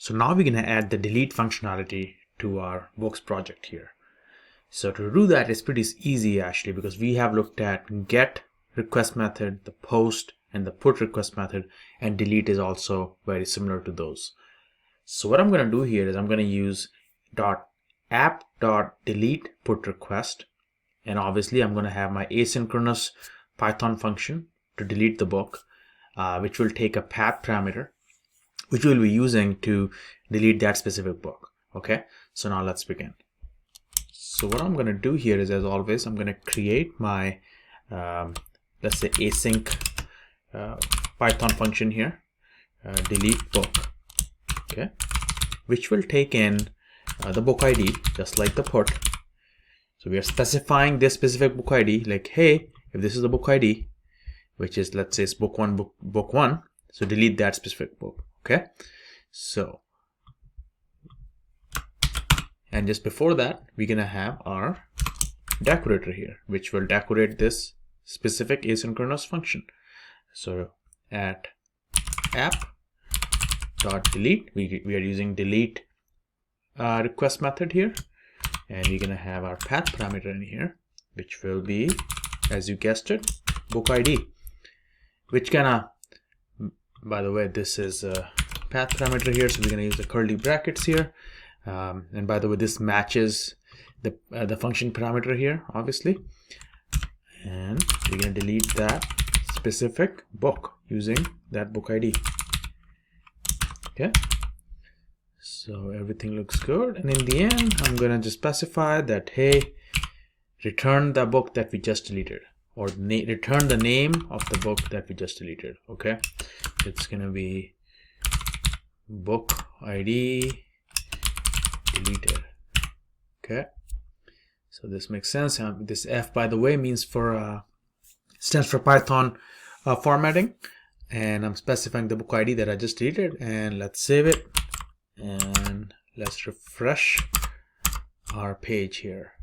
So now we're going to add the delete functionality to our books project here. So to do that, it's pretty easy actually, because we have looked at get request method, the post, and the put request method, and delete is also very similar to those. So what I'm going to do here is I'm going to use .app.delete put request, and obviously I'm going to have my asynchronous Python function to delete the book, which will take a path parameter, which we'll be using to delete that specific book. Okay, so now let's begin. So what I'm going to do here is, as always, I'm going to create my let's say async Python function here, delete book, okay, which will take in the book ID just like the put. So we are specifying this specific book ID, like, hey, if this is the book ID, which is, let's say, it's book one, so delete that specific book. Okay, so, and just before that, we're gonna have our decorator here, which will decorate this specific asynchronous function. So at app.delete, we are using delete request method here, and we're gonna have our path parameter in here, which will be, as you guessed it, book ID, which gonna, by the way, this is a path parameter here, so we're gonna use the curly brackets here, and by the way, this matches the function parameter here, obviously, and we're gonna delete that specific book using that book ID. Okay, so everything looks good, and in the end, I'm gonna just specify that, hey, return the book that we just deleted, or return the name of the book that we just deleted. Okay, it's gonna be book ID deleted. Okay, so this makes sense. This F, by the way, means stands for Python formatting, and I'm specifying the book ID that I just deleted, and let's save it, and let's refresh our page here.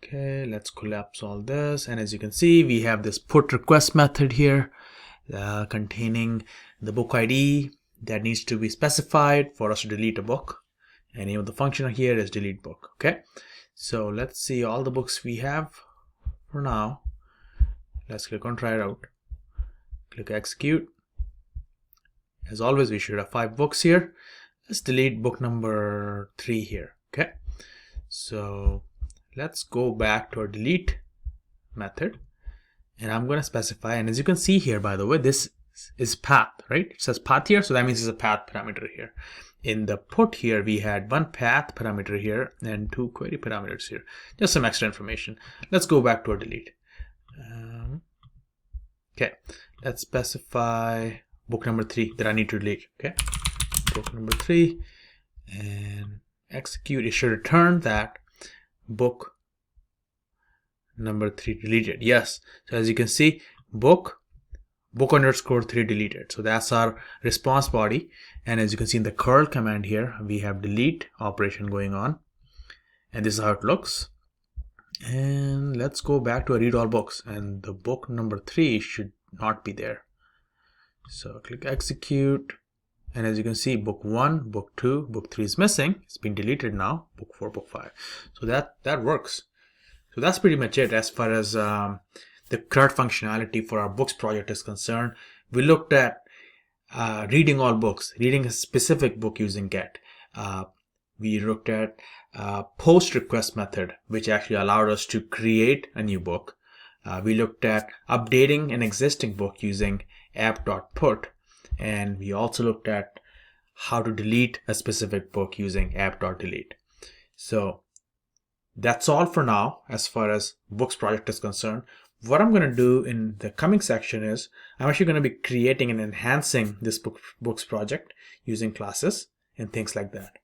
Okay, let's collapse all this, and as you can see, we have this put request method here containing the book ID that needs to be specified for us to delete a book, and name of the function here is delete book. Okay, so let's see all the books we have for now. Let's click on try it out, click execute. As always, we should have 5 books here. Let's delete book number 3 here. Okay, so let's go back to our delete method, and I'm going to specify, and as you can see here, by the way, this is path, right? It says path here, so that means it's a path parameter here. In the put here, we had 1 path parameter here and 2 query parameters here. Just some extra information. Let's go back to our delete. Okay, let's specify book number 3 that I need to delete. Okay, book number 3, and execute. It should return that book number 3 deleted. Yes, so as you can see, book underscore 3 deleted. So that's our response body, and as you can see in the curl command here, we have delete operation going on, and this is how it looks. And let's go back to read all books, and the book number 3 should not be there. So click execute, and as you can see, book 1, book 2, book 3 is missing. It's been deleted now. Book 4, book 5. So that works. So that's pretty much it as far as the CRUD functionality for our books project is concerned. We looked at reading all books, reading a specific book using get. We looked at post request method, which actually allowed us to create a new book. We looked at updating an existing book using app.put, and we also looked at how to delete a specific book using app.delete. So that's all for now as far as books project is concerned. What I'm going to do in the coming section is I'm actually going to be creating and enhancing this books project using classes and things like that.